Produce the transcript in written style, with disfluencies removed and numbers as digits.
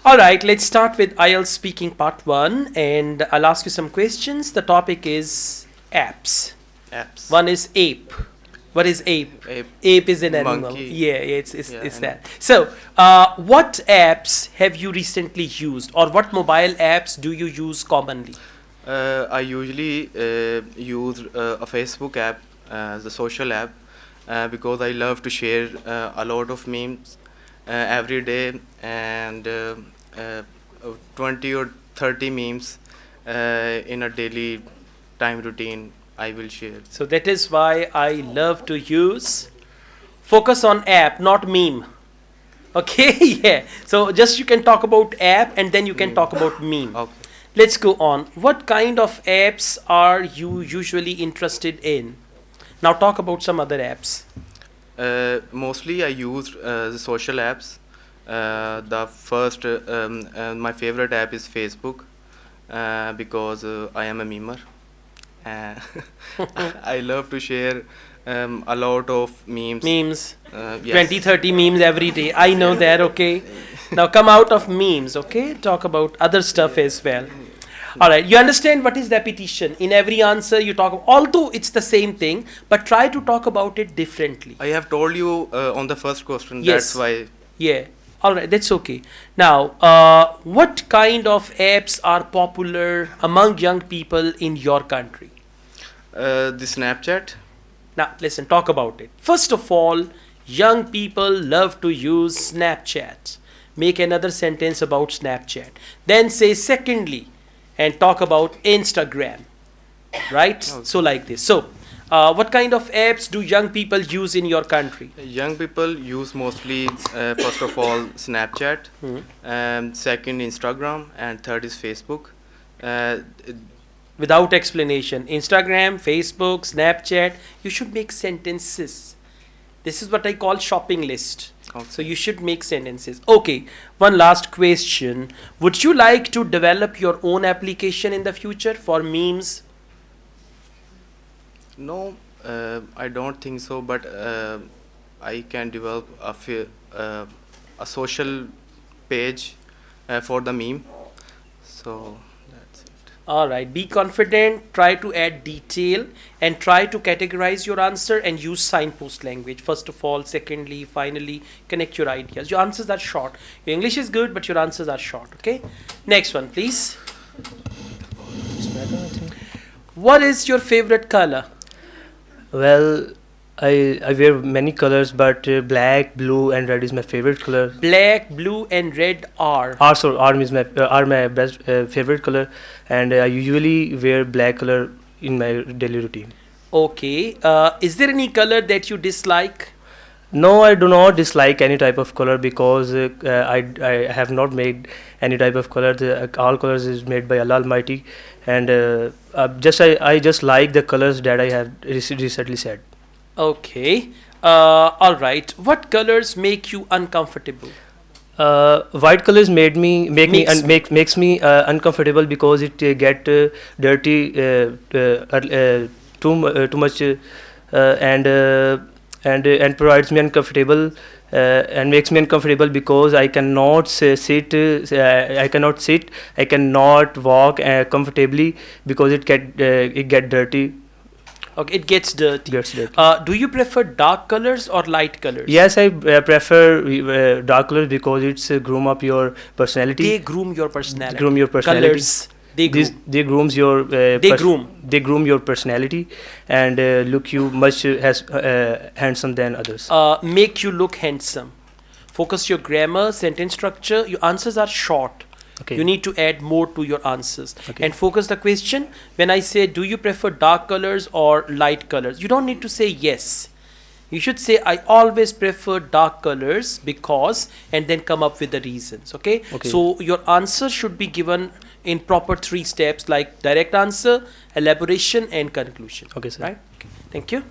All right, let's start with IELTS speaking part 1 and I'll ask you some questions. The topic is apps. Apps. One is ape. What is ape? Ape. Ape is an animal. Monkey. Yeah, Yeah, it's I know. that. So, what apps have you recently used or what mobile apps do you use commonly? I usually use a Facebook app, the social app, because I love to share a lot of memes every day and 20 or 30 memes in a daily time routine I will share. So that is why I love to use focus on app, not meme. Okay, yeah. So just you can talk about app and then you can Meme. talk about meme. Okay. Let's go on. What kind of apps are you usually interested in? Now talk about some other apps. Mostly I use the social apps. The first, my favorite app is Facebook because I am a memer. Uh, I love to share a lot of memes. Memes. Yes. 20, 30 memes every day. I know that, okay? Now come out of memes, okay? Talk about other stuff as well. All right, you understand what is repetition? In every answer you talk, although it's the same thing, but try to talk about it differently. I have told you on the first question. Yes. That's why. Yeah. All right, that's okay. Now, what kind of apps are popular among young people in your country? The Snapchat. Now, listen, talk about it. First of all, young people love to use Snapchat. Make another sentence about Snapchat. Then say secondly, and talk about Instagram. Right? Okay. So, like this. So, what kind of apps do young people use in your country? Young people use mostly, first of all, Snapchat, second, Instagram, and third is Facebook. Uh, Without explanation. Instagram, Facebook, Snapchat. You should make sentences. This is what I call shopping list. Okay. So you should make sentences. Okay, one last question. Would you like to develop your own application in the future for memes? No, I don't think so. But I can develop a social page for the meme. So that's it. All right, be confident, try to add detail and try to categorize your answer and use signpost language. First of all, secondly, finally, connect your ideas. Your answers are short. Your English is good, but your answers are short, okay? Next one, please. What is your favorite color? Well, I wear many colors, but black, blue, and red is my favorite color. Black, blue, and red are. Are my best favorite color, and I usually wear black color in my daily routine. Okay. Is there any color that you dislike? No, I do not dislike any type of color because I have not made any type of color. All colors is made by Allah Almighty, and I just like the colors that I have recently said. Okay. All right. What colors make you uncomfortable? White colors makes me uncomfortable because it get dirty too much and provides me uncomfortable and makes me uncomfortable because I cannot sit I cannot walk comfortably because it get dirty. Okay, it gets dirty. Do you prefer dark colors or light colors? Yes, I prefer dark colors because it's groom up your personality. They groom your personality. Groom your personality. Colors. They groom. They groom your personality and look you much handsome than others. Make you look handsome. Focus your grammar, sentence structure. Your answers are short. Okay. You need to add more to your answers. Okay. And focus the question. When I say, do you prefer dark colors or light colors? You don't need to say yes. You should say, I always prefer dark colors because, and then come up with the reasons. Okay? So your answer should be given in proper 3 steps like direct answer, elaboration, and conclusion. Okay, sir. Right? Okay. Thank you.